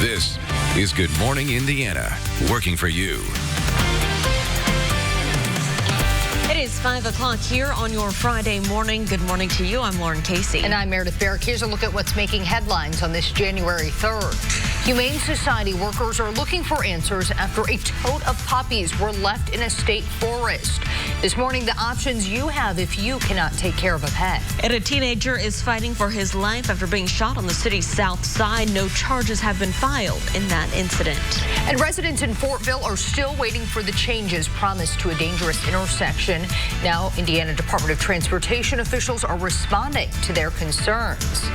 This is Good Morning Indiana, working for you. It is 5 o'clock here on your Friday morning. Good morning to you. I'm Lauren Casey. And I'm Meredith Barrick. Here's a look at what's making headlines on this January 3rd. Humane Society workers are looking for answers after a tote of puppies were left in a state forest. This morning, the options you have if you cannot take care of a pet. And a teenager is fighting for his life after being shot on the city's south side. No charges have been filed in that incident. And residents in Fortville are still waiting for the changes promised to a dangerous intersection. Now, Indiana Department of Transportation officials are responding to their concerns.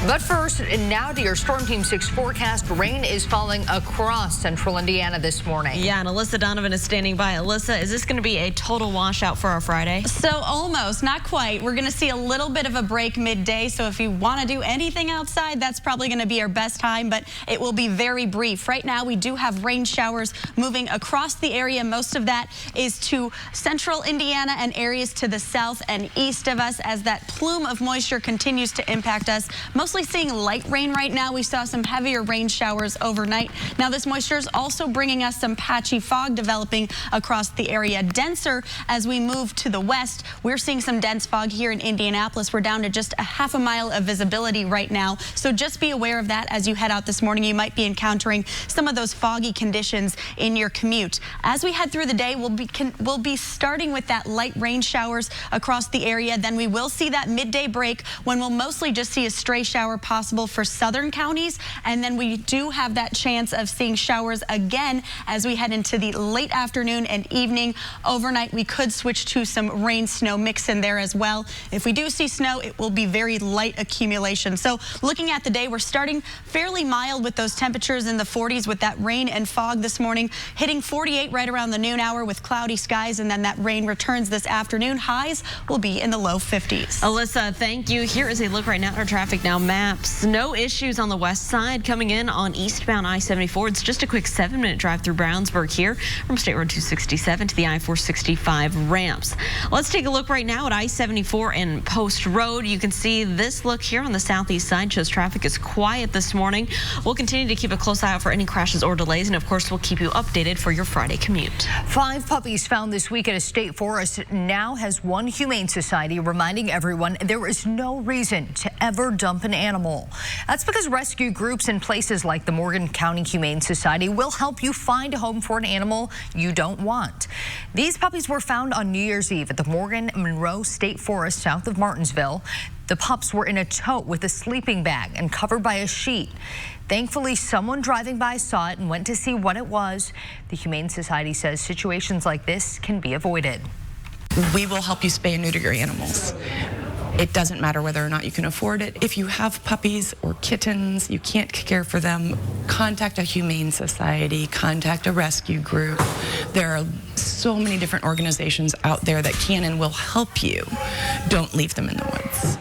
But first, now to your Storm Team 6 forecast. Rain is falling across central Indiana this morning. Yeah, and Alyssa Donovan is standing by. Alyssa, is this going to be a total washout for our Friday? So almost, not quite. We're going to see a little bit of a break midday. So if you want to do anything outside, that's probably going to be our best time, but it will be very brief. Right now, we do have rain showers moving across the area. Most of that is to central Indiana and areas to the south and east of us as that plume of moisture continues to impact us. Mostly seeing light rain right now. We saw some heavier rain showers overnight. Now this moisture is also bringing us some patchy fog developing across the area. Denser as we move to the west. We're seeing some dense fog here in Indianapolis. We're down to just a half a mile of visibility right now. So just be aware of that as you head out this morning. You might be encountering some of those foggy conditions in your commute. As we head through the day, we'll be starting with that light rain showers across the area. Then we will see that midday break when we'll mostly just see a stray shower possible for southern counties, and then we do have that chance of seeing showers again as we head into the late afternoon and evening. Overnight, we could switch to some rain snow mix in there as well. If we do see snow, it will be very light accumulation. So looking at the day, we're starting fairly mild with those temperatures in the 40s with that rain and fog this morning, hitting 48 right around the noon hour with cloudy skies, and then that rain returns this afternoon. Highs will be in the low 50s. Alyssa, thank you. Here is a look right now at our traffic now. Maps. No issues on the west side coming in on eastbound I-74. It's just a quick 7-minute drive through Brownsburg here from State Road 267 to the I-465 ramps. Let's take a look right now at I-74 and Post Road. You can see this look here on the southeast side shows traffic is quiet this morning. We'll continue to keep a close eye out for any crashes or delays, and of course we'll keep you updated for your Friday commute. 5 puppies found this week at a state forest now has one Humane Society reminding everyone there is no reason to ever dump an animal. That's because rescue groups in places like the Morgan County Humane Society will help you find a home for an animal you don't want. These puppies were found on New Year's Eve at the Morgan Monroe State Forest south of Martinsville. The pups were in a tote with a sleeping bag and covered by a sheet. Thankfully, someone driving by saw it and went to see what it was. The Humane Society says situations like this can be avoided. We will help you spay and neuter your animals. It doesn't matter whether or not you can afford it. If you have puppies or kittens, you can't care for them, contact a Humane Society, contact a rescue group. There are so many different organizations out there that can and will help you. Don't leave them in the woods.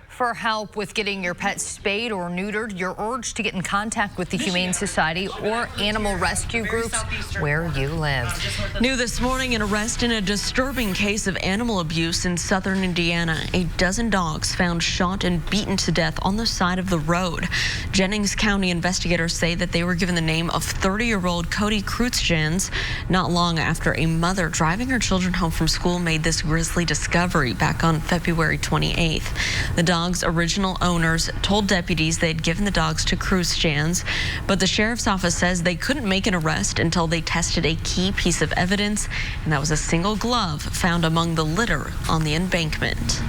For help with getting your pet spayed or neutered, you're urged to get in contact with the Humane Society or animal rescue groups where you live. New this morning, an arrest in a disturbing case of animal abuse in southern Indiana. A dozen dogs found shot and beaten to death on the side of the road. Jennings County investigators say that they were given the name of 30-year-old Cody Crutzjans not long after a mother driving her children home from school made this grisly discovery back on February 28th. The dogs' original owners told deputies they'd given the dogs to Crutzjans, but the sheriff's office says they couldn't make an arrest until they tested a key piece of evidence, and that was a single glove found among the litter on the embankment.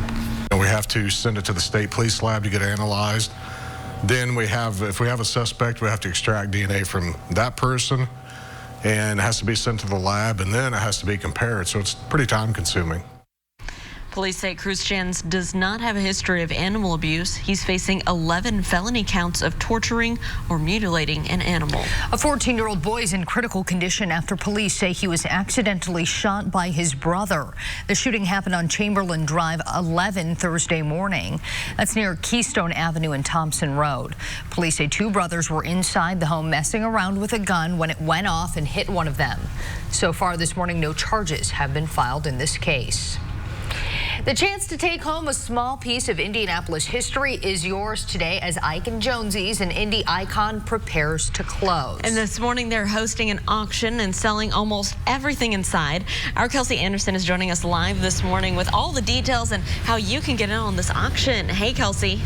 We have to send it to the state police lab to get analyzed. Then if we have a suspect, we have to extract DNA from that person, and it has to be sent to the lab, and then it has to be compared, so it's pretty time consuming. Police say Crutzjans does not have a history of animal abuse. He's facing 11 felony counts of torturing or mutilating an animal. A 14-year-old boy is in critical condition after police say he was accidentally shot by his brother. The shooting happened on Chamberlain Drive 11 Thursday morning. That's near Keystone Avenue and Thompson Road. Police say 2 brothers were inside the home messing around with a gun when it went off and hit one of them. So far this morning, no charges have been filed in this case. The chance to take home a small piece of Indianapolis history is yours today as Ike and Jonesy's, an Indy icon, prepares to close. And this morning they're hosting an auction and selling almost everything inside. Our Kelsey Anderson is joining us live this morning with all the details and how you can get in on this auction. Hey, Kelsey.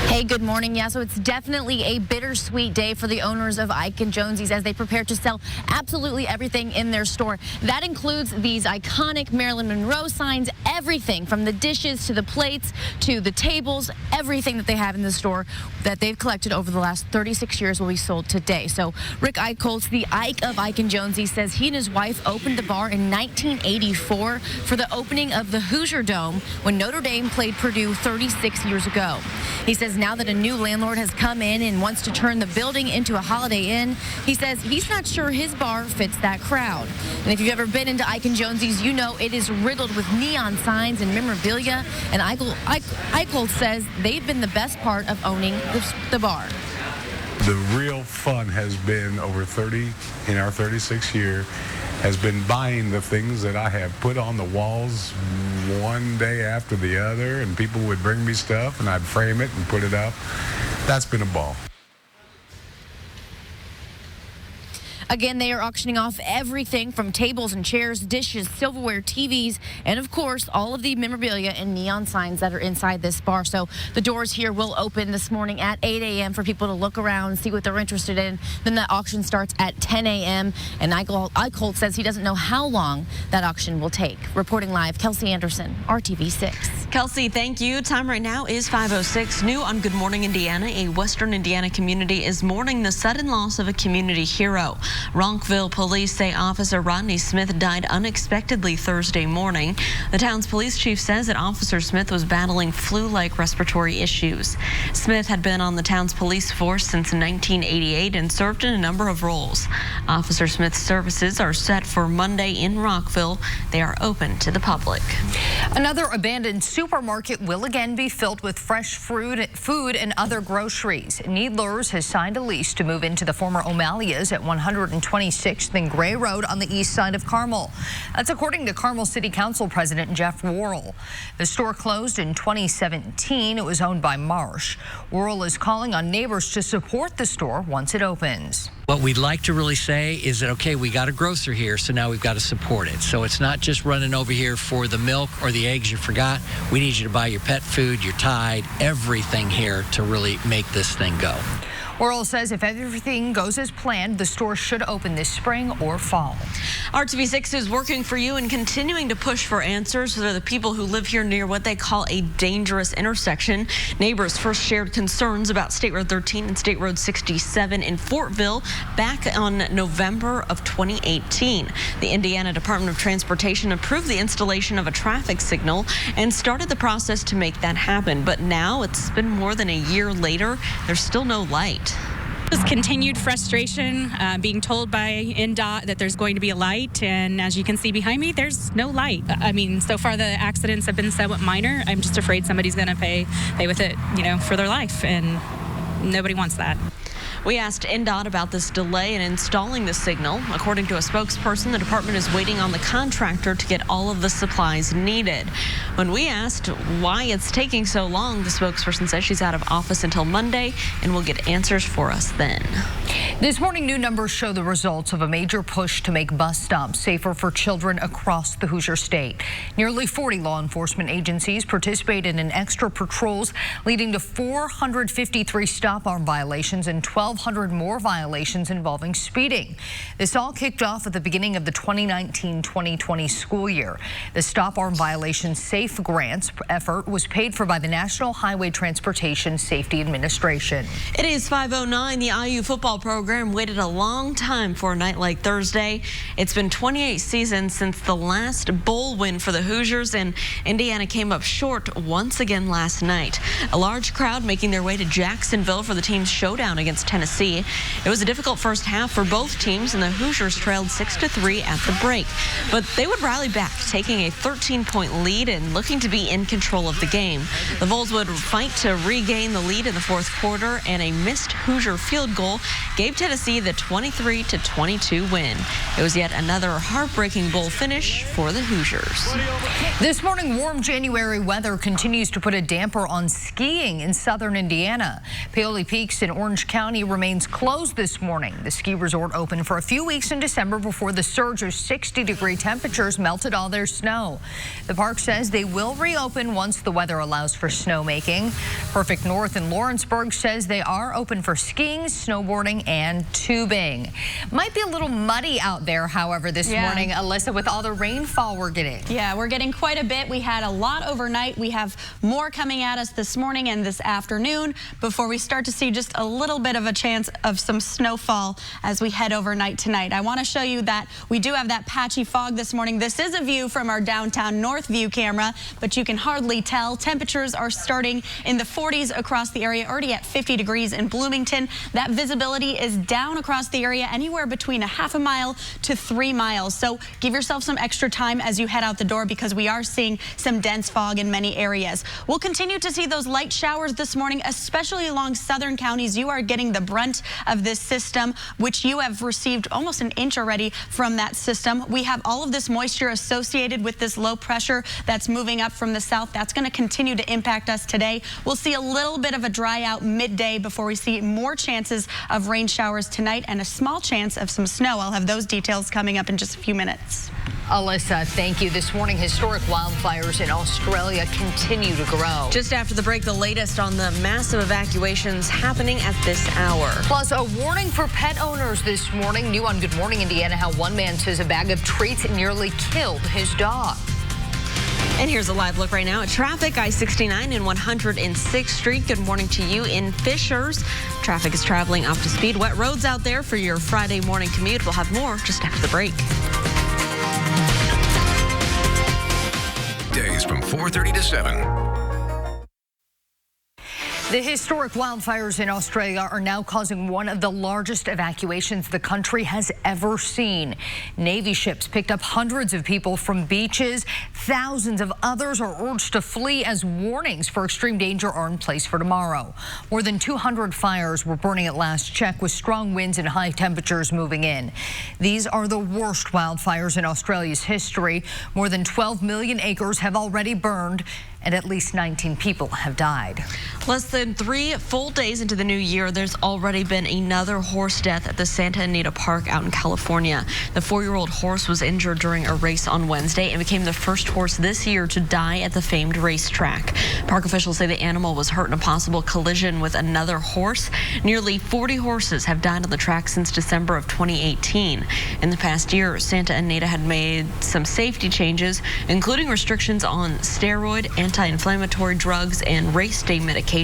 Hey, good morning. Yeah, so it's definitely a bittersweet day for the owners of Ike and Jonesy's as they prepare to sell absolutely everything in their store. That includes these iconic Marilyn Monroe signs, everything from the dishes to the plates to the tables, everything that they have in the store that they've collected over the last 36 years will be sold today. So Rick Eichholz, the Ike of Ike and Jonesy's, says he and his wife opened the bar in 1984 for the opening of the Hoosier Dome when Notre Dame played Purdue 36 years ago. He says now that a new landlord has come in and wants to turn the building into a Holiday Inn, he says he's not sure his bar fits that crowd. And if you've ever been into Ike and Jonesy's, you know it is riddled with neon signs and memorabilia. And Eichholz says they've been the best part of owning the bar. The real fun has been over in our 36 year, has been buying the things that I have put on the walls one day after the other, and people would bring me stuff and I'd frame it and put it up. That's been a ball. Again, they are auctioning off everything from tables and chairs, dishes, silverware, TVs, and of course, all of the memorabilia and neon signs that are inside this bar. So the doors here will open this morning at 8 a.m. for people to look around, see what they're interested in. Then the auction starts at 10 a.m. And Eichholz says he doesn't know how long that auction will take. Reporting live, Kelsey Anderson, RTV6. Kelsey, thank you. Time right now is 5:06. New on Good Morning Indiana, a Western Indiana community is mourning the sudden loss of a community hero. Rockville police say Officer Rodney Smith died unexpectedly Thursday morning. The town's police chief says that Officer Smith was battling flu-like respiratory issues. Smith had been on the town's police force since 1988 and served in a number of roles. Officer Smith's services are set for Monday in Rockville. They are open to the public. Another abandoned supermarket will again be filled with fresh food and other groceries. Needlers has signed a lease to move into the former O'Malley's at 126th and Gray Road on the east side of Carmel. That's according to Carmel City Council President Jeff Worrell. The store closed in 2017. It was owned by Marsh. Worrell is calling on neighbors to support the store once it opens. What we'd like to really say is that, okay, we got a grocer here, so now we've got to support it. So it's not just running over here for the milk or the eggs you forgot. We need you to buy your pet food, your Tide, everything here to really make this thing go. Worrell says if everything goes as planned, the store should open this spring or fall. RTV6 is working for you and continuing to push for answers for the people who live here near what they call a dangerous intersection. Neighbors first shared concerns about State Road 13 and State Road 67 in Fortville back on November of 2018. The Indiana Department of Transportation approved the installation of a traffic signal and started the process to make that happen. But now it's been more than a year later. There's still no light. This continued frustration, being told by NDOT that there's going to be a light, and as you can see behind me, there's no light. I mean, so far the accidents have been somewhat minor. I'm just afraid somebody's going to pay with it, for their life, and nobody wants that. We asked NDOT about this delay in installing the signal. According to a spokesperson, the department is waiting on the contractor to get all of the supplies needed. When we asked why it's taking so long, the spokesperson says she's out of office until Monday and will get answers for us then. This morning, new numbers show the results of a major push to make bus stops safer for children across the Hoosier State. Nearly 40 law enforcement agencies participated in extra patrols, leading to 453 stop arm violations and 1,200 more violations involving speeding. This all kicked off at the beginning of the 2019-2020 school year. The Stop Arm Violation Safe Grants effort was paid for by the National Highway Transportation Safety Administration. It is 5:09. The IU football program waited a long time for a night like Thursday. It's been 28 seasons since the last bowl win for the Hoosiers, and Indiana came up short once again last night. A large crowd making their way to Jacksonville for the team's showdown against Tennessee. It was a difficult first half for both teams, and the Hoosiers trailed 6-3 at the break. But they would rally back, taking a 13-point lead and looking to be in control of the game. The Vols would fight to regain the lead in the fourth quarter, and a missed Hoosier field goal gave Tennessee the 23-22 win. It was yet another heartbreaking bowl finish for the Hoosiers. This morning, warm January weather continues to put a damper on skiing in southern Indiana. Paoli Peaks in Orange County remains closed this morning. The ski resort opened for a few weeks in December before the surge of 60-degree temperatures melted all their snow. The park says they will reopen once the weather allows for snowmaking. Perfect North in Lawrenceburg says they are open for skiing, snowboarding, and tubing. Might be a little muddy out there, however, this morning, Alyssa, with all the rainfall we're getting. Yeah, we're getting quite a bit. We had a lot overnight. We have more coming at us this morning and this afternoon before we start to see just a little bit of a chance of some snowfall as we head overnight tonight. I want to show you that we do have that patchy fog this morning. This is a view from our downtown North View camera, but you can hardly tell. Temperatures are starting in the 40s across the area, already at 50 degrees in Bloomington. That visibility is down across the area anywhere between a half a mile to 3 miles. So give yourself some extra time as you head out the door because we are seeing some dense fog in many areas. We'll continue to see those light showers this morning, especially along southern counties. You are getting the brunt of this system, which you have received almost an inch already from that system. We have all of this moisture associated with this low pressure that's moving up from the south. That's going to continue to impact us today. We'll see a little bit of a dry out midday before we see more chances of rain showers tonight and a small chance of some snow. I'll have those details coming up in just a few minutes. Alyssa, thank you. This morning, historic wildfires in Australia continue to grow. Just after the break, the latest on the massive evacuations happening at this hour. Plus, a warning for pet owners this morning. New on Good Morning Indiana, how one man says a bag of treats nearly killed his dog. And here's a live look right now at traffic, I-69 and 106th Street. Good morning to you in Fishers. Traffic is traveling up to speed. Wet roads out there for your Friday morning commute. We'll have more just after the break. Days from 4:30 to 7. The historic wildfires in Australia are now causing one of the largest evacuations the country has ever seen. Navy ships picked up hundreds of people from beaches. Thousands of others are urged to flee as warnings for extreme danger are in place for tomorrow. More than 200 fires were burning at last check, with strong winds and high temperatures moving in. These are the worst wildfires in Australia's history. More than 12 million acres have already burned, and at least 19 people have died. Less than 3 full days into the new year, there's already been another horse death at the Santa Anita Park out in California. The 4-year-old horse was injured during a race on Wednesday and became the first horse this year to die at the famed racetrack. Park officials say the animal was hurt in a possible collision with another horse. Nearly 40 horses have died on the track since December of 2018. In the past year, Santa Anita had made some safety changes, including restrictions on steroid, anti-inflammatory drugs, and race day medications.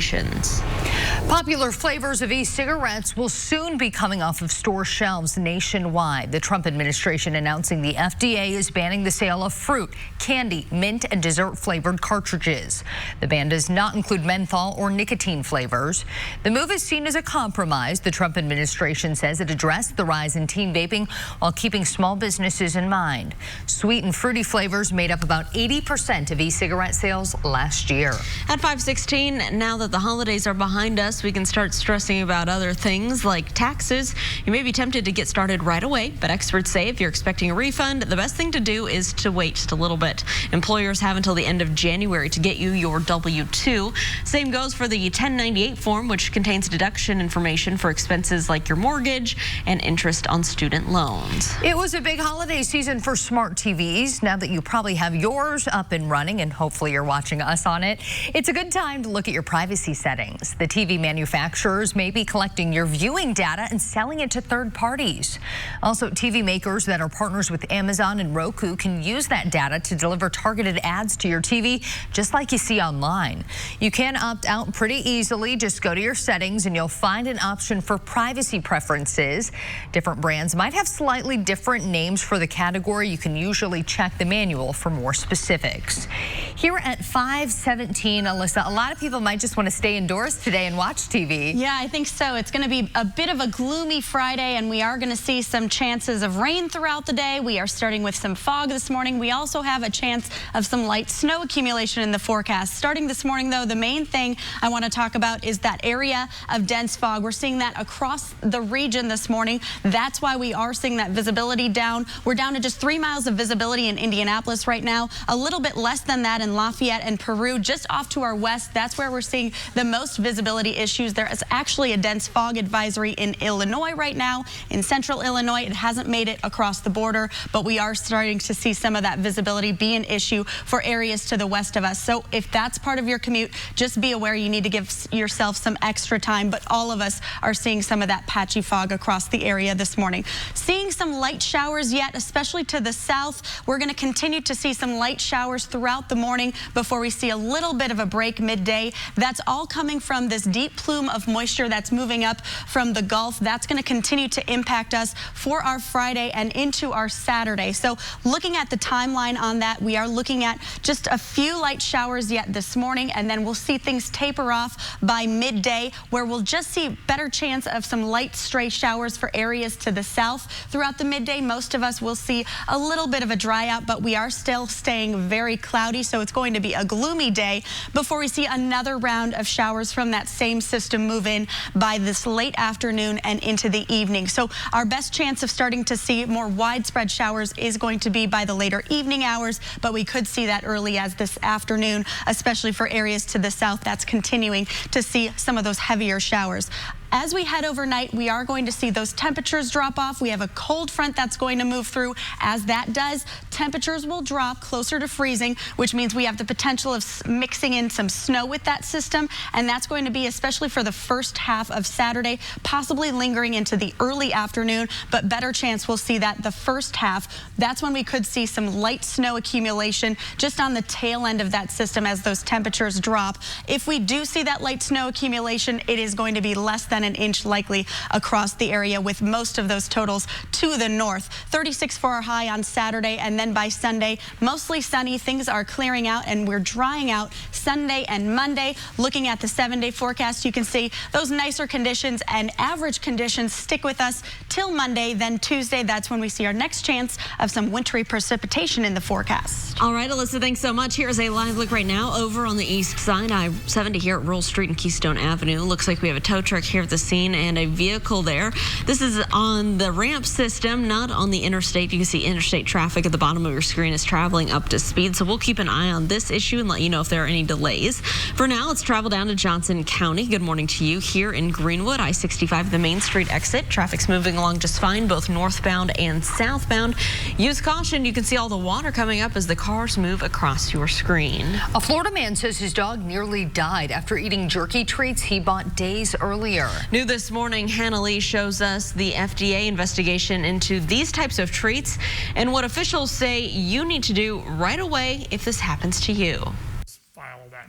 Popular flavors of e-cigarettes will soon be coming off of store shelves nationwide. The Trump administration announcing the FDA is banning the sale of fruit, candy, mint, and dessert-flavored cartridges. The ban does not include menthol or nicotine flavors. The move is seen as a compromise. The Trump administration says it addressed the rise in teen vaping while keeping small businesses in mind. Sweet and fruity flavors made up about 80% of e-cigarette sales last year. At 5:16, now that the holidays are behind us, we can start stressing about other things like taxes. You may be tempted to get started right away, but experts say if you're expecting a refund, the best thing to do is to wait just a little bit. Employers have until the end of January to get you your W-2. Same goes for the 1098 form, which contains deduction information for expenses like your mortgage and interest on student loans. It was a big holiday season for smart TVs. Now that you probably have yours up and running, and hopefully you're watching us on it, it's a good time to look at your privacy settings. The TV manufacturers may be collecting your viewing data and selling it to third parties. Also, TV makers that are partners with Amazon and Roku can use that data to deliver targeted ads to your TV, just like you see online. You can opt out pretty easily. Just go to your settings and you'll find an option for privacy preferences. Different brands might have slightly different names for the category. You can usually check the manual for more specifics. Here at 5:17, Alyssa. A lot of people might just want to stay indoors today and watch TV. Yeah, I think so. It's going to be a bit of a gloomy Friday, and we are going to see some chances of rain throughout the day. We are starting with some fog this morning. We also have a chance of some light snow accumulation in the forecast. Starting this morning, though, the main thing I want to talk about is that area of dense fog. We're seeing that across the region this morning. That's why we are seeing that visibility down. We're down to just 3 miles of visibility in Indianapolis right now. A little bit less than that in Lafayette and Peru, just off to our west. That's where we're seeing the most visibility issues. There is actually a dense fog advisory in Illinois right now. In central Illinois, it hasn't made it across the border, but we are starting to see some of that visibility be an issue for areas to the west of us. So if that's part of your commute, just be aware you need to give yourself some extra time. But all of us are seeing some of that patchy fog across the area this morning. Seeing some light showers yet, especially to the south. We're going to continue to see some light showers throughout the morning before we see a little bit of a break midday. That's all coming from this deep plume of moisture that's moving up from the Gulf. That's going to continue to impact us for our Friday and into our Saturday. So looking at the timeline on that, we are looking at just a few light showers yet this morning, and then we'll see things taper off by midday, where we'll just see better chance of some light stray showers for areas to the south. Throughout the midday, most of us will see a little bit of a dry out, but we are still staying very cloudy, so it's going to be a gloomy day before we see another round of showers from that same system move in by this late afternoon and into the evening. So our best chance of starting to see more widespread showers is going to be by the later evening hours, but we could see that early as this afternoon, especially for areas to the south. That's continuing to see some of those heavier showers. As we head overnight, we are going to see those temperatures drop off. We have a cold front that's going to move through. As that does, temperatures will drop closer to freezing, which means we have the potential of mixing in some snow with that system. And that's going to be especially for the first half of Saturday, possibly lingering into the early afternoon, but better chance we'll see that the first half. That's when we could see some light snow accumulation just on the tail end of that system as those temperatures drop. If we do see that light snow accumulation, it is going to be less than an inch likely across the area, with most of those totals to the north. 36 for our high on Saturday, and then by Sunday, mostly sunny. Things are clearing out and we're drying out Sunday and Monday. Looking at the 7-day forecast, you can see those nicer conditions and average conditions stick with us till Monday. Then Tuesday, that's when we see our next chance of some wintry precipitation in the forecast. All right, Alyssa, thanks so much. Here's a live look right now over on the east side, I-70 here at Rural Street and Keystone Avenue. Looks like we have a tow truck here at the scene and a vehicle there. This is on the ramp system, not on the interstate. You can see interstate traffic at the bottom of your screen is traveling up to speed. So we'll keep an eye on this issue and let you know if there are any delays. For now, let's travel down to Johnson County. Good morning to you here in Greenwood. I-65, the Main Street exit. Traffic's moving along just fine, both northbound and southbound. Use caution. You can see all the water coming up as the cars move across your screen. A Florida man says his dog nearly died after eating jerky treats he bought days earlier. New this morning, Hannah Lee shows us the FDA investigation into these types of treats and what officials say you need to do right away if this happens to you.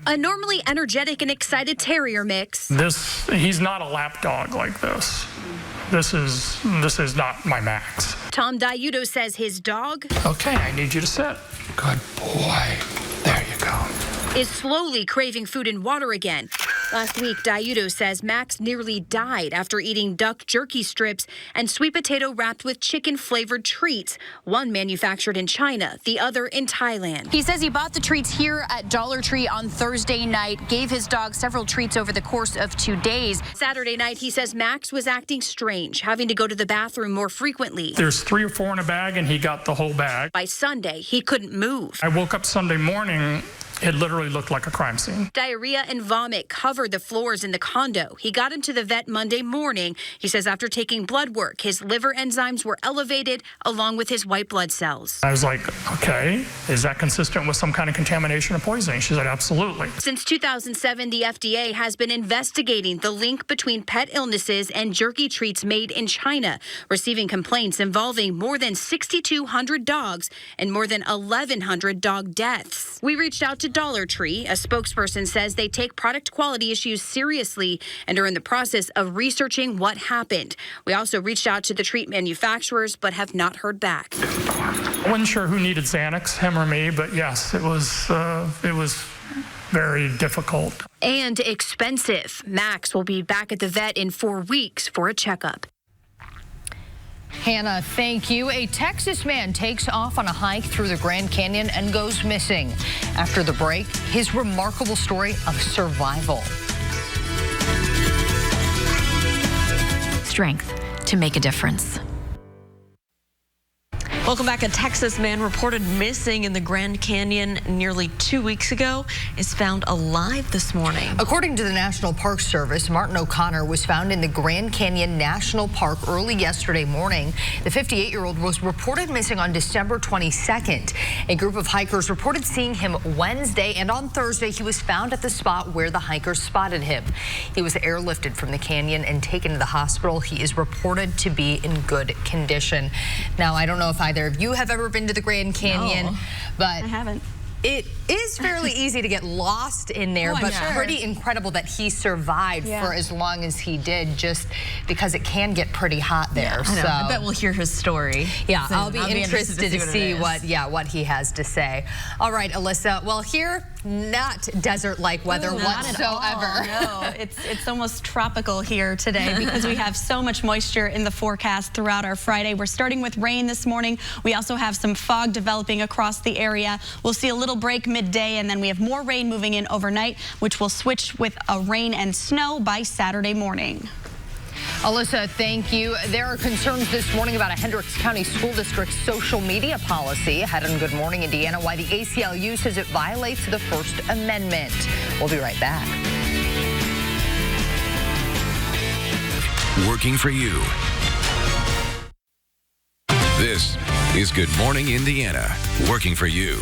A normally energetic and excited terrier mix. He's not a lap dog like this. This is not my Max. Tom Diudo says his dog... Okay, I need you to sit. Good boy. There you go. ...is slowly craving food and water again. Last week, Diudo says Max nearly died after eating duck jerky strips and sweet potato wrapped with chicken-flavored treats, one manufactured in China, the other in Thailand. He says he bought the treats here at Dollar Tree on Thursday night, gave his dog several treats over the course of 2 days. Saturday night, he says Max was acting strange, having to go to the bathroom more frequently. There's 3 or 4 in a bag, and he got the whole bag. By Sunday, he couldn't move. I woke up Sunday morning. It literally looked like a crime scene. Diarrhea and vomit covered the floors in the condo. He got him to the vet Monday morning. He says after taking blood work, his liver enzymes were elevated along with his white blood cells. I was like, okay, is that consistent with some kind of contamination or poisoning? She said, absolutely. Since 2007, the FDA has been investigating the link between pet illnesses and jerky treats made in China, receiving complaints involving more than 6,200 dogs and more than 1,100 dog deaths. We reached out to Dollar Tree. A spokesperson says they take product quality issues seriously and are in the process of researching what happened. We also reached out to the treat manufacturers but have not heard back. I wasn't sure who needed Xanax, him or me, but yes, it was very difficult. And expensive. Max will be back at the vet in 4 weeks for a checkup. Hannah, thank you. A Texas man takes off on a hike through the Grand Canyon and goes missing. After the break, his remarkable story of survival. Strength to make a difference. Welcome back. A Texas man reported missing in the Grand Canyon nearly 2 weeks ago is found alive this morning. According to the National Park Service, Martin O'Connor was found in the Grand Canyon National Park early yesterday morning. The 58-year-old was reported missing on December 22nd. A group of hikers reported seeing him Wednesday, and on Thursday he was found at the spot where the hikers spotted him. He was airlifted from the canyon and taken to the hospital. He is reported to be in good condition. Now, I don't know if either of you have ever been to the Grand Canyon, No, but I haven't. It is fairly easy to get lost in there, but pretty incredible that he survived for as long as he did, just because it can get pretty hot there. I know. So I bet we'll hear his story. yeah, So I'll be interested to see what he has to say. All right, Alyssa. Well, here, not desert-like weather whatsoever. No, it's almost tropical here today because we have so much moisture in the forecast throughout our Friday. We're starting with rain this morning. We also have some fog developing across the area. We'll see a little break midday, and then we have more rain moving in overnight, which will switch with a rain and snow by Saturday morning. Alyssa, thank you. There are concerns this morning about a Hendricks County School District's social media policy. Ahead on Good Morning Indiana, why the ACLU says it violates the First Amendment. We'll be right back. Working for you. This is Good Morning Indiana. Working for you.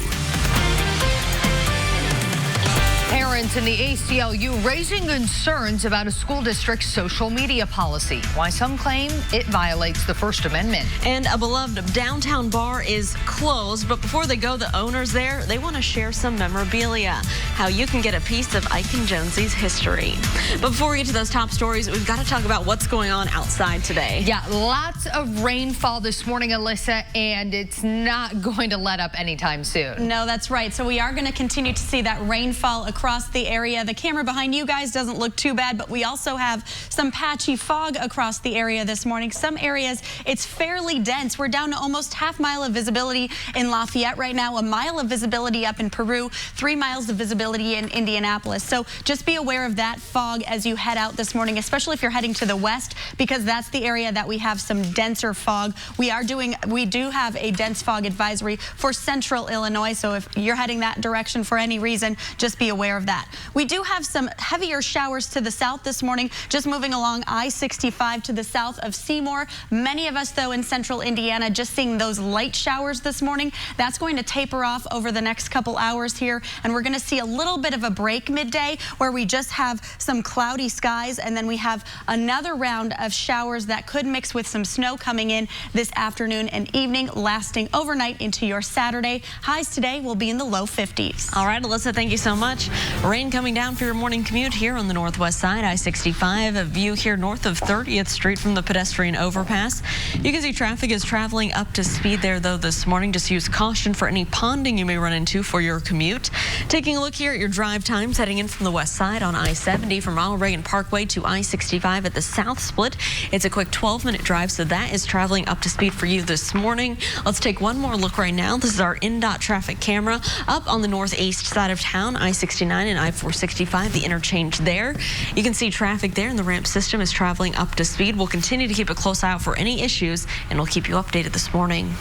Parents in the ACLU raising concerns about a school district's social media policy. Why some claim it violates the First Amendment. And a beloved downtown bar is closed, but before they go, the owners there, they want to share some memorabilia. How you can get a piece of Ike and Jonesy's history. But before we get to those top stories, we've got to talk about what's going on outside today. Yeah, lots of rainfall this morning, Alyssa, and it's not going to let up anytime soon. No, that's right. So we are going to continue to see that rainfall across the area. The camera behind you guys doesn't look too bad, but we also have some patchy fog across the area this morning. Some areas, it's fairly dense. We're down to almost half-mile of visibility in Lafayette right now, a mile of visibility up in Peru, 3 miles of visibility in Indianapolis. So just be aware of that fog as you head out this morning, especially if you're heading to the west, because that's the area that we have some denser fog. We do have a dense fog advisory for central Illinois, so if you're heading that direction for any reason, just be aware of that. We do have some heavier showers to the south this morning, just moving along I-65 to the south of Seymour. Many of us, though, in central Indiana, just seeing those light showers this morning. That's going to taper off over the next couple hours here, and we're going to see a little bit of a break midday where we just have some cloudy skies, and then we have another round of showers that could mix with some snow coming in this afternoon and evening, lasting overnight into your Saturday. Highs today will be in the low 50s. All right, Alyssa, thank you so much. Rain coming down for your morning commute here on the northwest side, I-65. A view here north of 30th Street from the pedestrian overpass. You can see traffic is traveling up to speed there, though, this morning. Just use caution for any ponding you may run into for your commute. Taking a look here at your drive times heading in from the west side on I-70 from Ronald Reagan Parkway to I-65 at the south split. It's a quick 12-minute drive, so that is traveling up to speed for you this morning. Let's take one more look right now. This is our INDOT traffic camera up on the northeast side of town, I-69 and I-465, the interchange there. You can see traffic there, and the ramp system is traveling up to speed. We'll continue to keep a close eye out for any issues, and we'll keep you updated this morning.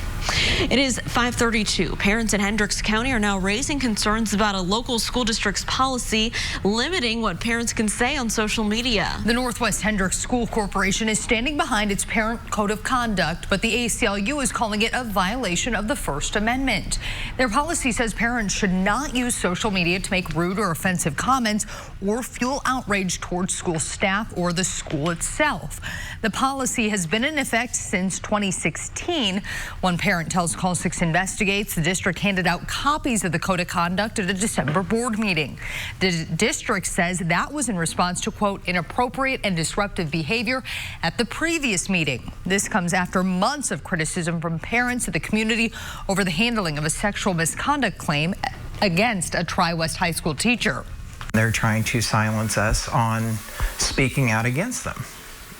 It is 5:32. Parents in Hendricks County are now raising concerns about a local school district's policy limiting what parents can say on social media. The Northwest Hendricks School Corporation is standing behind its parent code of conduct, but the ACLU is calling it a violation of the First Amendment. Their policy says parents should not use social media to make rude rude or offensive comments or fuel outrage towards school staff or the school itself. The policy has been in effect since 2016. One parent tells Call 6 Investigates the district handed out copies of the code of conduct at a December board meeting. The district says that was in response to, quote, inappropriate and disruptive behavior at the previous meeting. This comes after months of criticism from parents of the community over the handling of a sexual misconduct claim against a Tri-West high school teacher. They're trying to silence us on speaking out against them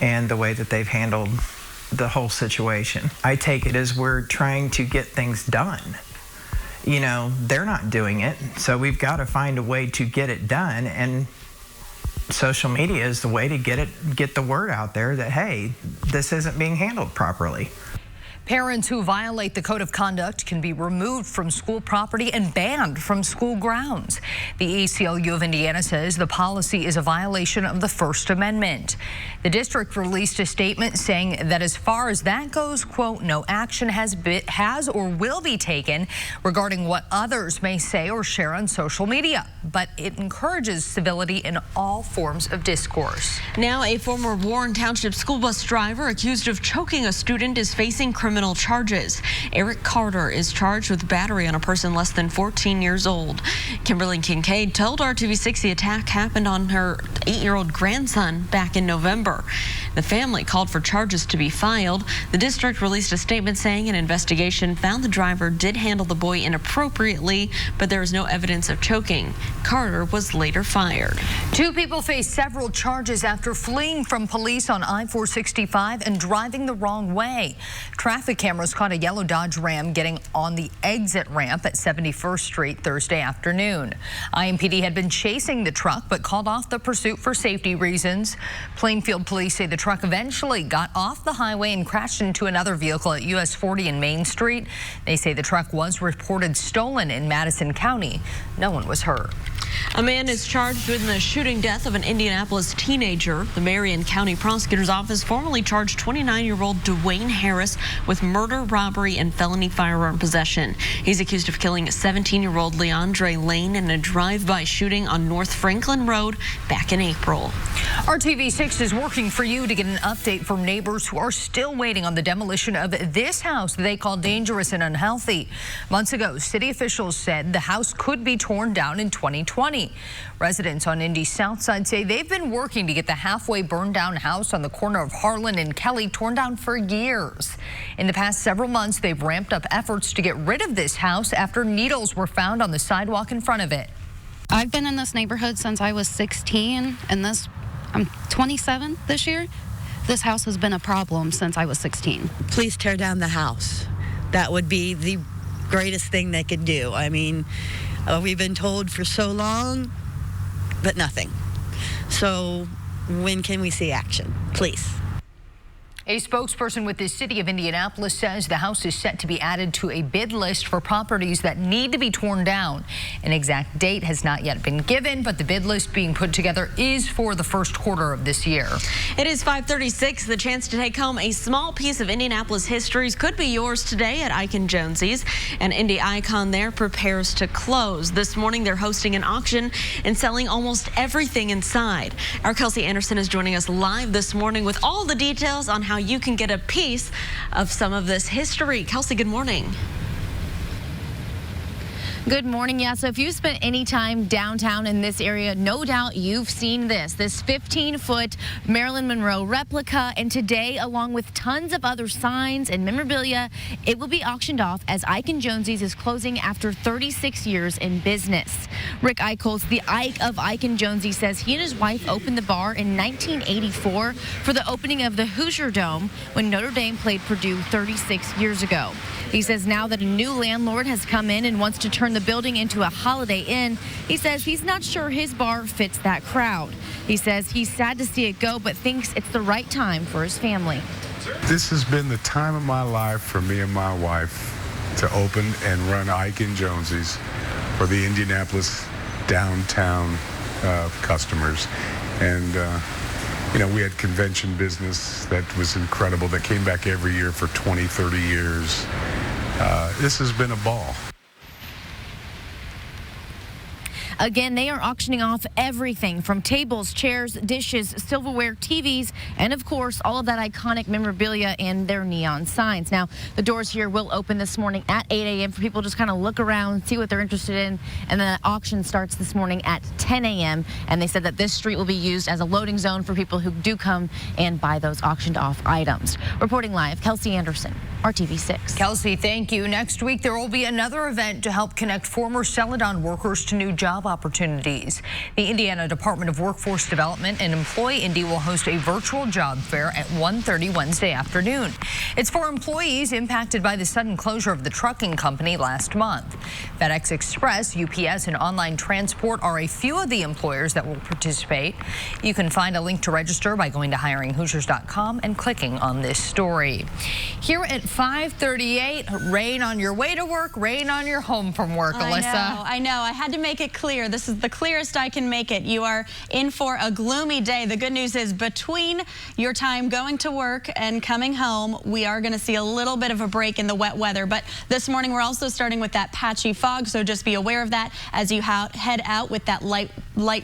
and the way that they've handled the whole situation. I take it as we're trying to get things done. You know, they're not doing it, so we've got to find a way to get it done, and social media is the way to get the word out there that, hey, this isn't being handled properly. Parents who violate the code of conduct can be removed from school property and banned from school grounds. The ACLU of Indiana says the policy is a violation of the First Amendment. The district released a statement saying that as far as that goes, quote, no action has or will be taken regarding what others may say or share on social media, but it encourages civility in all forms of discourse. Now, a former Warren Township school bus driver accused of choking a student is facing criminal charges. Eric Carter is charged with battery on a person less than 14 years old. Kimberly Kincaid told RTV6 the attack happened on her 8-year-old grandson back in November. The family called for charges to be filed. The district released a statement saying an investigation found the driver did handle the boy inappropriately, but there is no evidence of choking. Carter was later fired. 2 people face several charges after fleeing from police on I-465 and driving the wrong way. Traffic cameras caught a yellow Dodge Ram getting on the exit ramp at 71st Street Thursday afternoon. IMPD had been chasing the truck but called off the pursuit for safety reasons. Plainfield police say the truck eventually got off the highway and crashed into another vehicle at US 40 and Main Street. They say the truck was reported stolen in Madison County. No one was hurt. A man is charged with the shooting death of an Indianapolis teenager. The Marion County Prosecutor's Office formally charged 29-year-old Dwayne Harris with murder, robbery, and felony firearm possession. He's accused of killing 17-year-old Leandre Lane in a drive-by shooting on North Franklin Road back in April. RTV6 is working for you to get an update from neighbors who are still waiting on the demolition of this house they call dangerous and unhealthy. Months ago, city officials said the house could be torn down in 2020. Residents on Indy's south side say they've been working to get the halfway burned down house on the corner of Harlan and Kelly torn down for years. In the past several months, they've ramped up efforts to get rid of this house after needles were found on the sidewalk in front of it. I've been in this neighborhood since I was 16, and I'm 27 this year. This house has been a problem since I was 16. Please tear down the house. That would be the greatest thing they could do. I mean, we've been told for so long, but nothing. So when can we see action? Please. A spokesperson with the city of Indianapolis says the house is set to be added to a bid list for properties that need to be torn down. An exact date has not yet been given, but the bid list being put together is for the first quarter of this year. It is 5:36. The chance to take home a small piece of Indianapolis history could be yours today at Ike & Jonesy's. An Indy icon there prepares to close. This morning they're hosting an auction and selling almost everything inside. Our Kelsey Anderson is joining us live this morning with all the details on how you can get a piece of some of this history. Kelsey, good morning. Good morning. Yeah, so if you spent any time downtown in this area, no doubt you've seen this 15-foot Marilyn Monroe replica. And today, along with tons of other signs and memorabilia, it will be auctioned off as Ike & Jonesy's is closing after 36 years in business. Rick Eichholz, the Ike of Ike & Jonesy, says he and his wife opened the bar in 1984 for the opening of the Hoosier Dome when Notre Dame played Purdue 36 years ago. He says now that a new landlord has come in and wants to turn the building into a Holiday Inn, he says he's not sure his bar fits that crowd. He says he's sad to see it go, but thinks it's the right time for his family. This has been the time of my life for me and my wife to open and run Ike & Jonesy's for the Indianapolis downtown customers. And you know, we had convention business that was incredible, that came back every year for 20, 30 years. This has been a ball. Again, they are auctioning off everything from tables, chairs, dishes, silverware, TVs, and of course, all of that iconic memorabilia and their neon signs. Now, the doors here will open this morning at 8 a.m. for people to just kind of look around, see what they're interested in, and then the auction starts this morning at 10 a.m. And they said that this street will be used as a loading zone for people who do come and buy those auctioned off items. Reporting live, Kelsey Anderson, RTV6. Kelsey, thank you. Next week, there will be another event to help connect former Celadon workers to new job opportunities. The Indiana Department of Workforce Development and Employee Indy will host a virtual job fair at 1:30 Wednesday afternoon. It's for employees impacted by the sudden closure of the trucking company last month. FedEx Express, UPS, and Online Transport are a few of the employers that will participate. You can find a link to register by going to hiringhoosiers.com and clicking on this story. Here at 5:38, rain on your way to work, rain on your home from work, Alyssa. I know. I had to make it clear. This is the clearest I can make it. You are in for a gloomy day. The good news is between your time going to work and coming home, we are going to see a little bit of a break in the wet weather. But this morning, we're also starting with that patchy fog, so just be aware of that as you head out with that light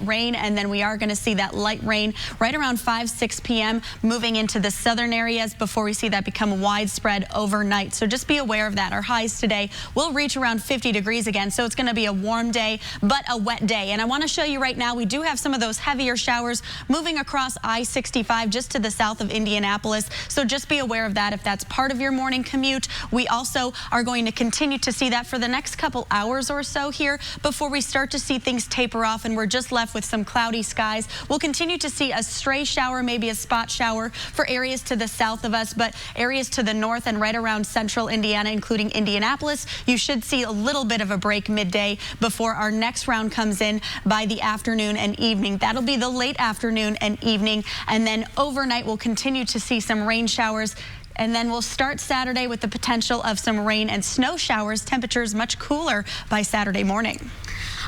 rain. And then we are going to see that light rain right around 5-6 p.m. moving into the southern areas before we see that become widespread overnight. So just be aware of that. Our highs today will reach around 50 degrees again, so it's going to be a warm day, but a wet day. And I want to show you right now, we do have some of those heavier showers moving across I-65 just to the south of Indianapolis. So just be aware of that if that's part of your morning commute. We also are going to continue to see that for the next couple hours or so here before we start to see things taper off and we're just left with some cloudy skies. We'll continue to see a stray shower, maybe a spot shower for areas to the south of us, but areas to the north and right around central Indiana, including Indianapolis, you should see a little bit of a break midday before our next round comes in by the afternoon and evening. That'll be the late afternoon and evening, and then overnight we'll continue to see some rain showers. And then we'll start Saturday with the potential of some rain and snow showers. Temperatures much cooler by Saturday morning.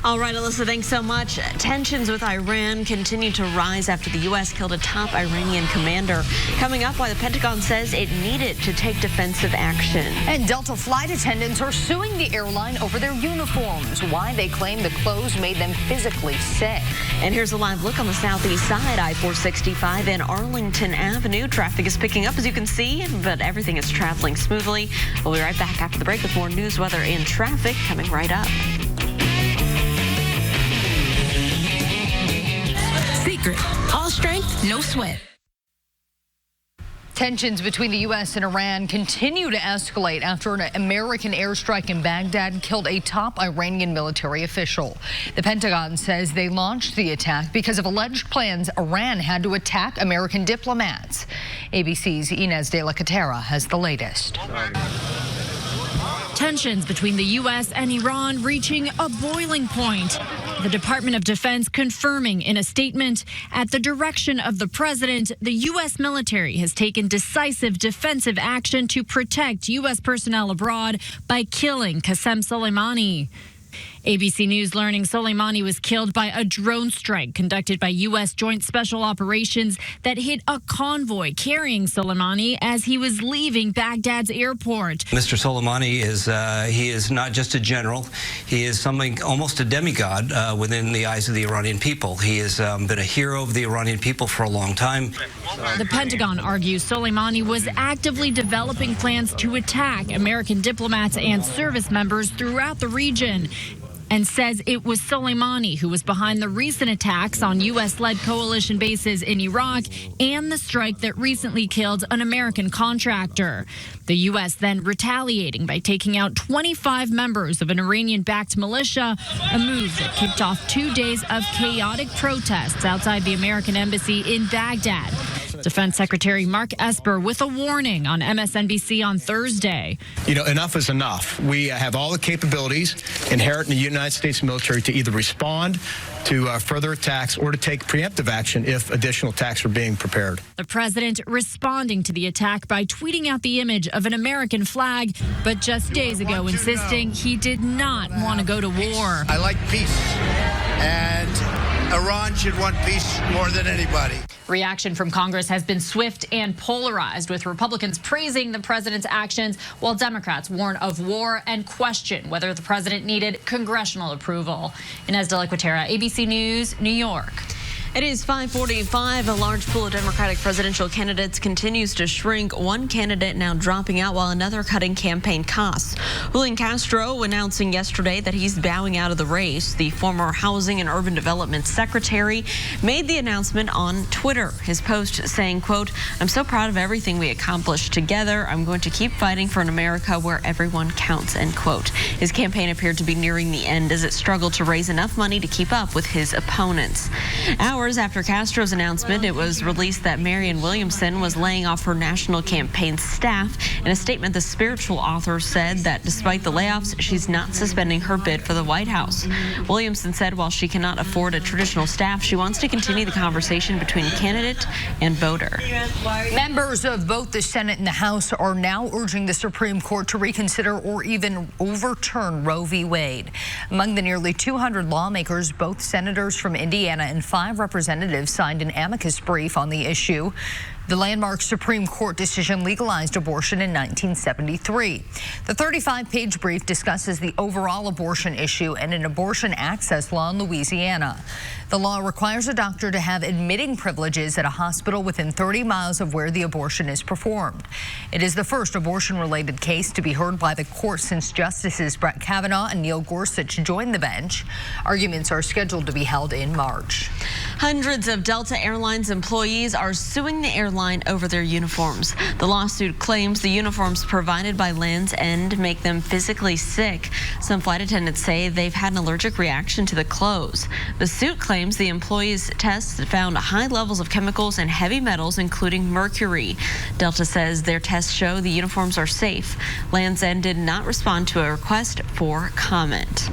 All right, Alyssa, thanks so much. Tensions with Iran continue to rise after the U.S. killed a top Iranian commander. Coming up, why the Pentagon says it needed to take defensive action. And Delta flight attendants are suing the airline over their uniforms. Why they claim the clothes made them physically sick. And here's a live look on the southeast side, I-465 and Arlington Avenue. Traffic is picking up, as you can see, but everything is traveling smoothly. We'll be right back after the break with more news, weather, and traffic coming right up. Secret. All strength, no sweat. Tensions between the U.S. and Iran continue to escalate after an American airstrike in Baghdad killed a top Iranian military official. The Pentagon says they launched the attack because of alleged plans Iran had to attack American diplomats. ABC's Inez de la Catera has the latest. Tensions between the U.S. and Iran reaching a boiling point. The Department of Defense confirming in a statement, at the direction of the president, the U.S. military has taken decisive defensive action to protect U.S. personnel abroad by killing Qasem Soleimani. ABC News learning Soleimani was killed by a drone strike conducted by U.S. Joint Special Operations that hit a convoy carrying Soleimani as he was leaving Baghdad's airport. Mr. Soleimani he is not just a general. He is something almost a demigod within the eyes of the Iranian people. He has been a hero of the Iranian people for a long time. The Pentagon argues Soleimani was actively developing plans to attack American diplomats and service members throughout the region, and says it was Soleimani who was behind the recent attacks on U.S.-led coalition bases in Iraq and the strike that recently killed an American contractor. The U.S. then retaliating by taking out 25 members of an Iranian-backed militia, a move that kicked off 2 days of chaotic protests outside the American embassy in Baghdad. Defense Secretary Mark Esper with a warning on MSNBC on Thursday. You know, enough is enough. We have all the capabilities inherent in the United States military to either respond to further attacks or to take preemptive action if additional attacks are being prepared. The president responding to the attack by tweeting out the image of an American flag, but just days ago insisting he did not want to go to war. I like peace, and Iran should want peace more than anybody. Reaction from Congress has been swift and polarized, with Republicans praising the president's actions while Democrats warn of war and question whether the president needed congressional approval. Inez de la Quatera, ABC News, New York. It is 5:45. A large pool of Democratic presidential candidates continues to shrink. One candidate now dropping out while another cutting campaign costs. Julian Castro announcing yesterday that he's bowing out of the race. The former Housing and Urban Development Secretary made the announcement on Twitter. His post saying, quote, "I'm so proud of everything we accomplished together. I'm going to keep fighting for an America where everyone counts," end quote. His campaign appeared to be nearing the end as it struggled to raise enough money to keep up with his opponents. Hours after Castro's announcement, it was released that Marianne Williamson was laying off her national campaign staff. In a statement, the spiritual author said that despite the layoffs, she's not suspending her bid for the White House. Williamson said while she cannot afford a traditional staff, she wants to continue the conversation between candidate and voter. Members of both the Senate and the House are now urging the Supreme Court to reconsider or even overturn Roe v. Wade. Among the nearly 200 lawmakers, both senators from Indiana and 5 representatives signed an amicus brief on the issue. The landmark Supreme Court decision legalized abortion in 1973. The 35-page brief discusses the overall abortion issue and an abortion access law in Louisiana. The law requires a doctor to have admitting privileges at a hospital within 30 miles of where the abortion is performed. It is the first abortion-related case to be heard by the court since Justices Brett Kavanaugh and Neil Gorsuch joined the bench. Arguments are scheduled to be held in March. Hundreds of Delta Airlines employees are suing the airline over their uniforms. The lawsuit claims the uniforms provided by Land's End make them physically sick. Some flight attendants say they've had an allergic reaction to the clothes. The suit claims the employees' tests found high levels of chemicals and heavy metals, including mercury. Delta says their tests show the uniforms are safe. Land's End did not respond to a request for comment.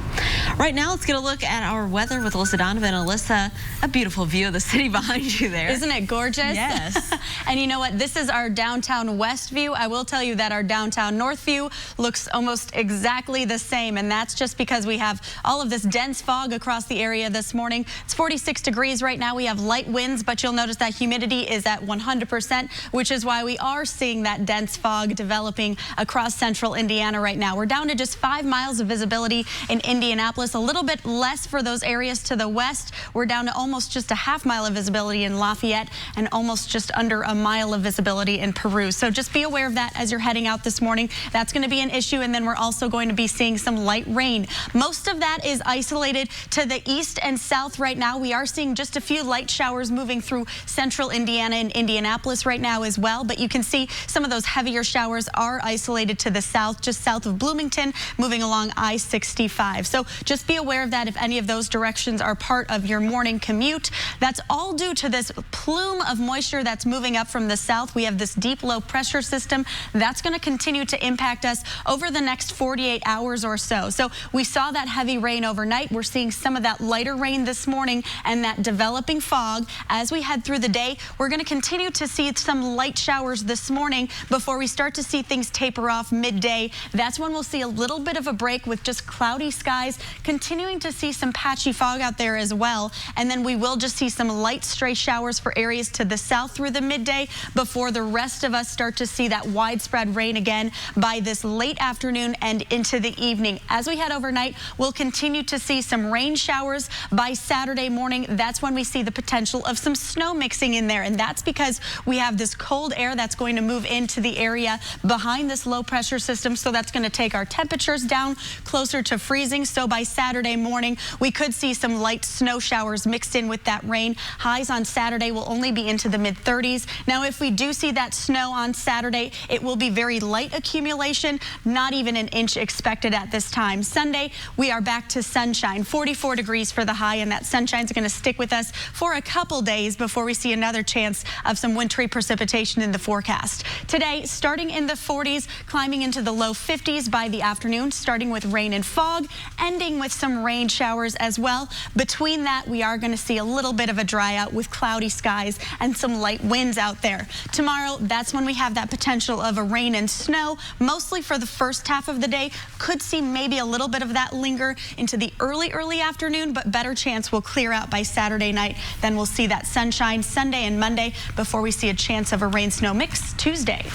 Right now, let's get a look at our weather with Alyssa Donovan. Alyssa, a beautiful view of the city behind you there. Isn't it gorgeous? Yes. And you know what? This is our downtown west view. I will tell you that our downtown north view looks almost exactly the same, and that's just because we have all of this dense fog across the area this morning. It's 46 degrees right now. We have light winds, but you'll notice that humidity is at 100%, which is why we are seeing that dense fog developing across central Indiana right now. We're down to just 5 miles of visibility in Indianapolis, a little bit less for those areas to the west. We're down to almost just a half mile of visibility in Lafayette and almost just under a mile of visibility in Peru. So just be aware of that as you're heading out this morning. That's going to be an issue, and then we're also going to be seeing some light rain. Most of that is isolated to the east and south right now. We are seeing just a few light showers moving through central Indiana and Indianapolis right now as well, but you can see some of those heavier showers are isolated to the south, just south of Bloomington, moving along I-65. So just be aware of that if any of those directions are part of your morning commute. That's all due to this plume of moisture that's moving up from the south. We have this deep low pressure system that's going to continue to impact us over the next 48 hours or so. So we saw that heavy rain overnight. We're seeing some of that lighter rain this morning and that developing fog. As we head through the day, we're going to continue to see some light showers this morning before we start to see things taper off midday. That's when we'll see a little bit of a break with just cloudy skies, continuing to see some patchy fog out there as well. And then we will just see some light stray showers for areas to the south through the midday before the rest of us start to see that widespread rain again by this late afternoon and into the evening. As we head overnight, we'll continue to see some rain showers by Saturday morning. That's when we see the potential of some snow mixing in there, and that's because we have this cold air that's going to move into the area behind this low pressure system, so that's going to take our temperatures down closer to freezing. So by Saturday morning, we could see some light snow showers mixed in with that rain. Highs on Saturday will only be into the mid-30s. Now, if we do see that snow on Saturday, it will be very light accumulation, not even an inch expected at this time. Sunday, we are back to sunshine, 44 degrees for the high, and that sunshine's going to stick with us for a couple days before we see another chance of some wintry precipitation in the forecast. Today, starting in the 40s, climbing into the low 50s by the afternoon, starting with rain and fog, ending with some rain showers as well. Between that, we are going to see a little bit of a dry out with cloudy skies and some light winds conditions out there. Tomorrow, that's when we have that potential of a rain and snow, mostly for the first half of the day. Could see maybe a little bit of that linger into the early afternoon, but better chance will clear out by Saturday night. Then we'll see that sunshine Sunday and Monday before we see a chance of a rain-snow mix Tuesday.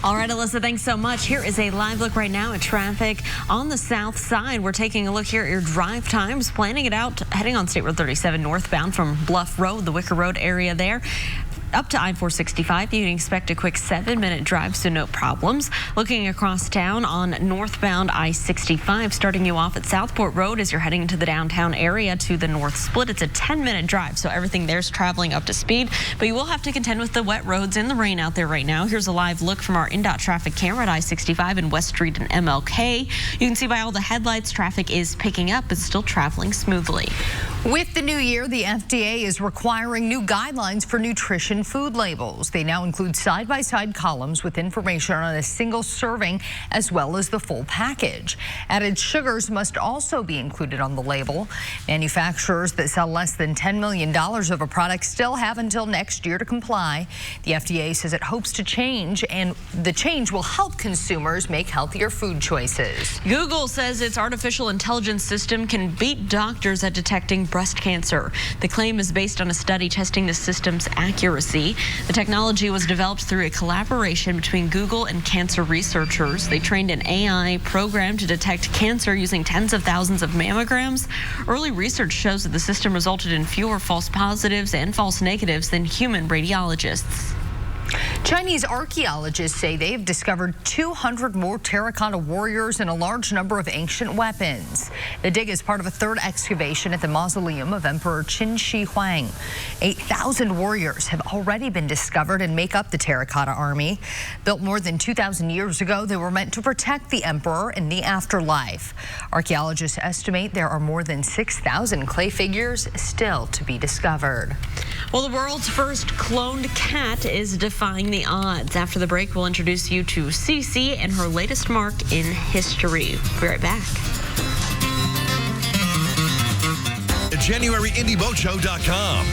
All right, Alyssa, thanks so much. Here is a live look right now at traffic on the south side. We're taking a look here at your drive times, planning it out, heading on State Road 37 northbound from Bluff Road, the Wicker Road area there. Up to I-465, you can expect a quick 7-minute drive, so no problems. Looking across town on northbound I-65, starting you off at Southport Road as you're heading into the downtown area to the north split. It's a 10-minute drive, so everything there's traveling up to speed. But you will have to contend with the wet roads and the rain out there right now. Here's a live look from our INDOT traffic camera at I-65 in West Street and MLK. You can see by all the headlights, traffic is picking up, but still traveling smoothly. With the new year, the FDA is requiring new guidelines for nutrition food labels. They now include side-by-side columns with information on a single serving as well as the full package. Added sugars must also be included on the label. Manufacturers that sell less than $10 million of a product still have until next year to comply. The FDA says it hopes to change, and the change will help consumers make healthier food choices. Google says its artificial intelligence system can beat doctors at detecting breast cancer. The claim is based on a study testing the system's accuracy. The technology was developed through a collaboration between Google and cancer researchers. They trained an AI program to detect cancer using tens of thousands of mammograms. Early research shows that the system resulted in fewer false positives and false negatives than human radiologists. Chinese archaeologists say they've discovered 200 more terracotta warriors and a large number of ancient weapons. The dig is part of a third excavation at the mausoleum of Emperor Qin Shi Huang. 8,000 warriors have already been discovered and make up the terracotta army. Built more than 2,000 years ago, they were meant to protect the emperor in the afterlife. Archaeologists estimate there are more than 6,000 clay figures still to be discovered. Well, the world's first cloned cat is defying the odds. After the break, we'll introduce you to Cece and her latest mark in history. We'll be right back. JanuaryIndieBoatShow.com.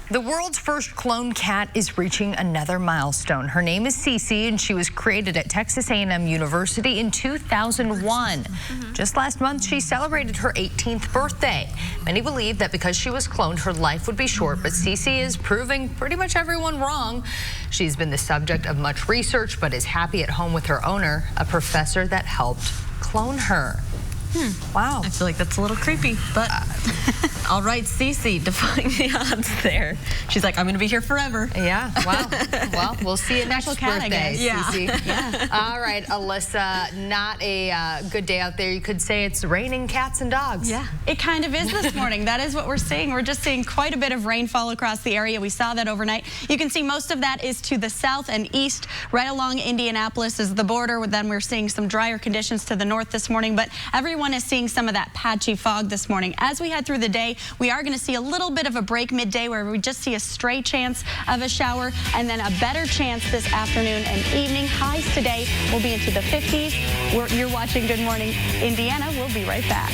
The world's first cloned cat is reaching another milestone. Her name is Cece, and she was created at Texas A&M University in 2001. Just last month, she celebrated her 18th birthday. Many believe that because she was cloned, her life would be short, but Cece is proving pretty much everyone wrong. She's been the subject of much research, but is happy at home with her owner, a professor that helped clone her. Wow. I feel like that's a little creepy, but all right, Cece, defying the odds there. She's like, I'm going to be here forever. Yeah, wow. Well, we'll see you next birthday, Cece. Yeah. All right, Alyssa, not a good day out there. You could say it's raining cats and dogs. Yeah, it kind of is this morning. That is what we're seeing. We're just seeing quite a bit of rainfall across the area. We saw that overnight. You can see most of that is to the south and east. Right along Indianapolis is the border. Then we're seeing some drier conditions to the north this morning, but everyone is seeing some of that patchy fog this morning. As we head through the day, we are going to see a little bit of a break midday where we just see a stray chance of a shower and then a better chance this afternoon and evening. Highs today will be into the 50s. You're watching Good Morning Indiana. We'll be right back.